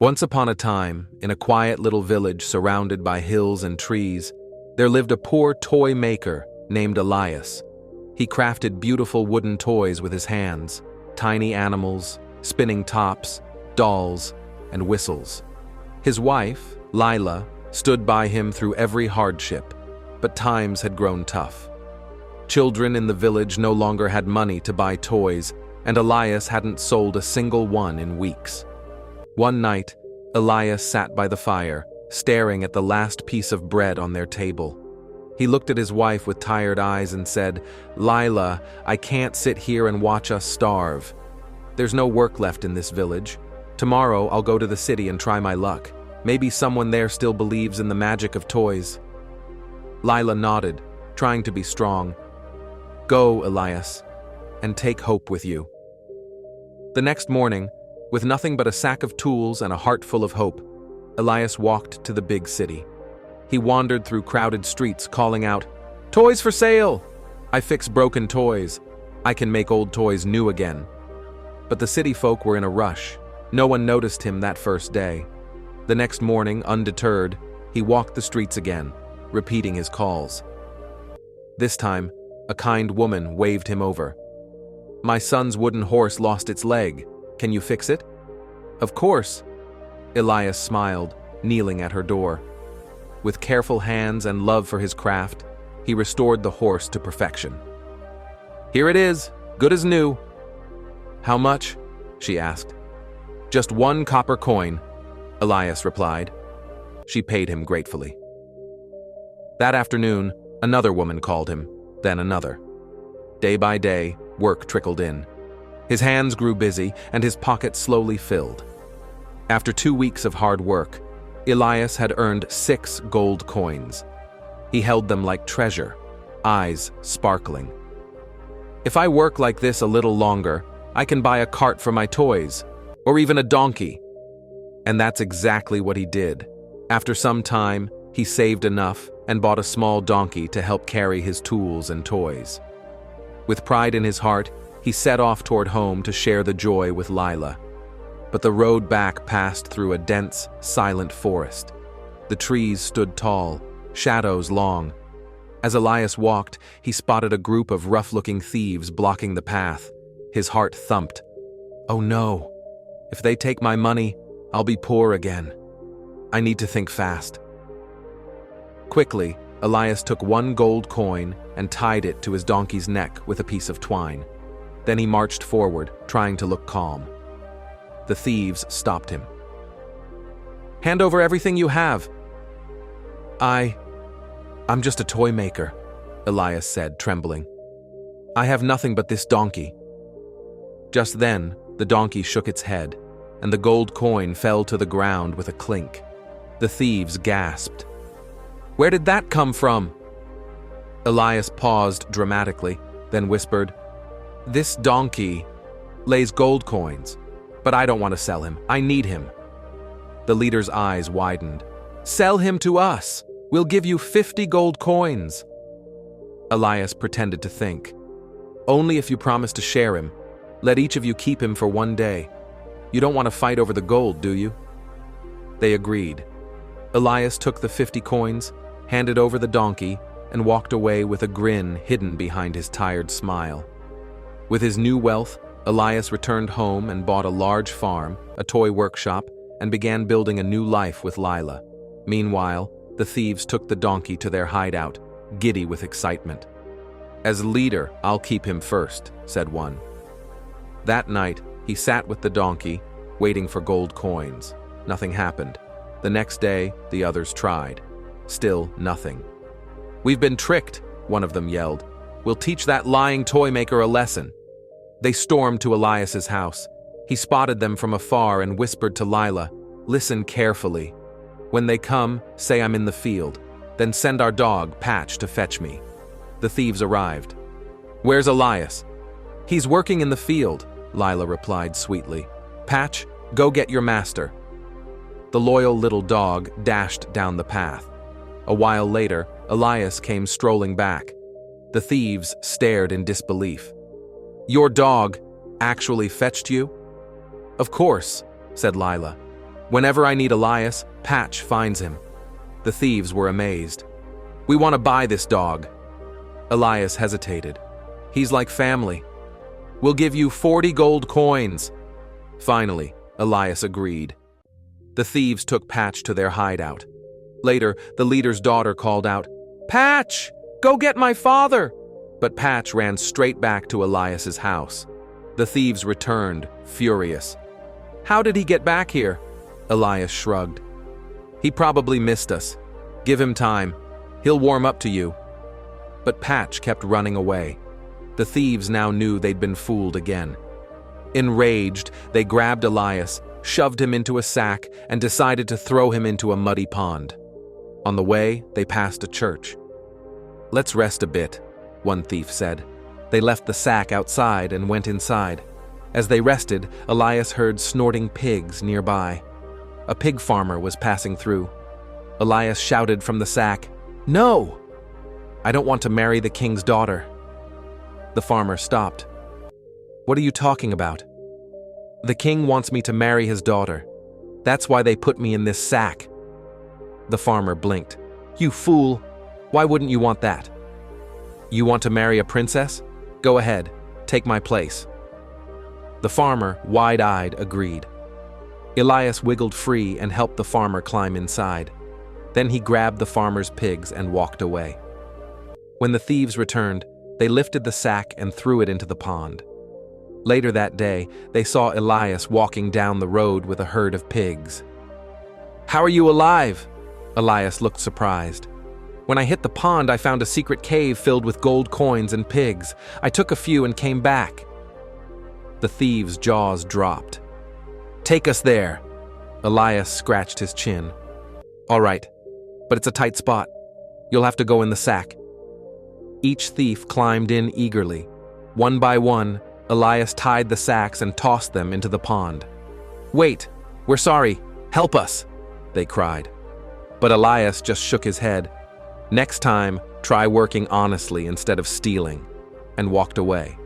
Once upon a time, in a quiet little village surrounded by hills and trees, there lived a poor toy maker named Elias. He crafted beautiful wooden toys with his hands, tiny animals, spinning tops, dolls, and whistles. His wife, Lila, stood by him through every hardship, but times had grown tough. Children in the village no longer had money to buy toys, and Elias hadn't sold a single one in weeks. One night, Elias sat by the fire, staring at the last piece of bread on their table. He looked at his wife with tired eyes and said, "Lila, I can't sit here and watch us starve. There's no work left in this village. Tomorrow I'll go to the city and try my luck. Maybe someone there still believes in the magic of toys." Lila nodded, trying to be strong. "Go, Elias, and take hope with you." The next morning, with nothing but a sack of tools and a heart full of hope, Elias walked to the big city. He wandered through crowded streets calling out, "Toys for sale! I fix broken toys. I can make old toys new again." But the city folk were in a rush. No one noticed him that first day. The next morning, undeterred, he walked the streets again, repeating his calls. This time, a kind woman waved him over. "My son's wooden horse lost its leg. Can you fix it?" "Of course." Elias smiled, kneeling at her door. With careful hands and love for his craft, he restored the horse to perfection. "Here it is, good as new." "How much?" she asked. "Just 1 copper coin," Elias replied. She paid him gratefully. That afternoon, another woman called him, then another. Day by day, work trickled in. His hands grew busy, and his pockets slowly filled. After 2 weeks of hard work, Elias had earned 6 gold coins. He held them like treasure, eyes sparkling. "If I work like this a little longer, I can buy a cart for my toys, or even a donkey." And that's exactly what he did. After some time, he saved enough and bought a small donkey to help carry his tools and toys. With pride in his heart, he set off toward home to share the joy with Lila. But the road back passed through a dense, silent forest. The trees stood tall, shadows long. As Elias walked, he spotted a group of rough-looking thieves blocking the path. His heart thumped. "Oh no! If they take my money, I'll be poor again. I need to think fast." Quickly, Elias took 1 gold coin and tied it to his donkey's neck with a piece of twine. Then he marched forward, trying to look calm. The thieves stopped him. "Hand over everything you have." I'm just a toy maker," Elias said, trembling. "I have nothing but this donkey." Just then, the donkey shook its head, and the gold coin fell to the ground with a clink. The thieves gasped. "Where did that come from?" Elias paused dramatically, then whispered, "This donkey lays gold coins, but I don't want to sell him. I need him." The leader's eyes widened. "Sell him to us. We'll give you 50 gold coins." Elias pretended to think. "Only if you promise to share him. Let each of you keep him for 1 day. You don't want to fight over the gold, do you?" They agreed. Elias took the 50 coins, handed over the donkey, and walked away with a grin hidden behind his tired smile. With his new wealth, Elias returned home and bought a large farm, a toy workshop, and began building a new life with Lila. Meanwhile, the thieves took the donkey to their hideout, giddy with excitement. "As leader, I'll keep him first," said one. That night, he sat with the donkey, waiting for gold coins. Nothing happened. The next day, the others tried. Still nothing. "We've been tricked," one of them yelled. "We'll teach that lying toy maker a lesson." They stormed to Elias's house. He spotted them from afar and whispered to Lila, "Listen carefully. When they come, say I'm in the field. Then send our dog, Patch, to fetch me." The thieves arrived. "Where's Elias?" "He's working in the field," Lila replied sweetly. "Patch, go get your master." The loyal little dog dashed down the path. A while later, Elias came strolling back. The thieves stared in disbelief. "Your dog actually fetched you?" "Of course," said Lila. Whenever I need Elias, Patch finds him. The thieves were amazed. "We want to buy this dog." Elias hesitated. "He's like family. We'll give you 40 gold coins." Finally, Elias agreed. The thieves took Patch to their hideout. Later, the leader's daughter called out, "Patch, go get my father!" But Patch ran straight back to Elias's house. The thieves returned, furious. "How did he get back here?" Elias shrugged. "He probably missed us. Give him time. He'll warm up to you." But Patch kept running away. The thieves now knew they'd been fooled again. Enraged, they grabbed Elias, shoved him into a sack, and decided to throw him into a muddy pond. On the way, they passed a church. "Let's rest a bit," one thief said. They left the sack outside and went inside. As they rested, Elias heard snorting pigs nearby. A pig farmer was passing through. Elias shouted from the sack, "No! I don't want to marry the king's daughter." The farmer stopped. "What are you talking about?" "The king wants me to marry his daughter. That's why they put me in this sack." The farmer blinked. "You fool! Why wouldn't you want that? You want to marry a princess? Go ahead, take my place." The farmer, wide-eyed, agreed. Elias wiggled free and helped the farmer climb inside. Then he grabbed the farmer's pigs and walked away. When the thieves returned, they lifted the sack and threw it into the pond. Later that day, they saw Elias walking down the road with a herd of pigs. "How are you alive?" Elias looked surprised. "When I hit the pond, I found a secret cave filled with gold coins and pigs. I took a few and came back." The thieves' jaws dropped. "Take us there." Elias scratched his chin. "All right, but it's a tight spot. You'll have to go in the sack." Each thief climbed in eagerly. One by one, Elias tied the sacks and tossed them into the pond. "Wait, we're sorry. Help us," they cried. But Elias just shook his head. "Next time, try working honestly instead of stealing," and walked away.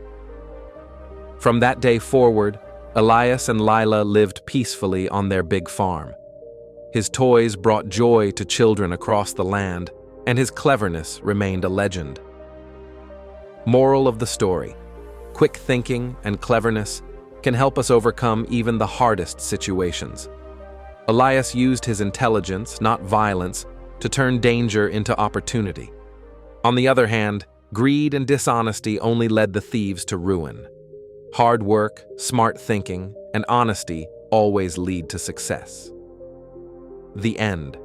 From that day forward, Elias and Lila lived peacefully on their big farm. His toys brought joy to children across the land, and his cleverness remained a legend. Moral of the story: quick thinking and cleverness can help us overcome even the hardest situations. Elias used his intelligence, not violence, to turn danger into opportunity. On the other hand, greed and dishonesty only led the thieves to ruin. Hard work, smart thinking, and honesty always lead to success. The end.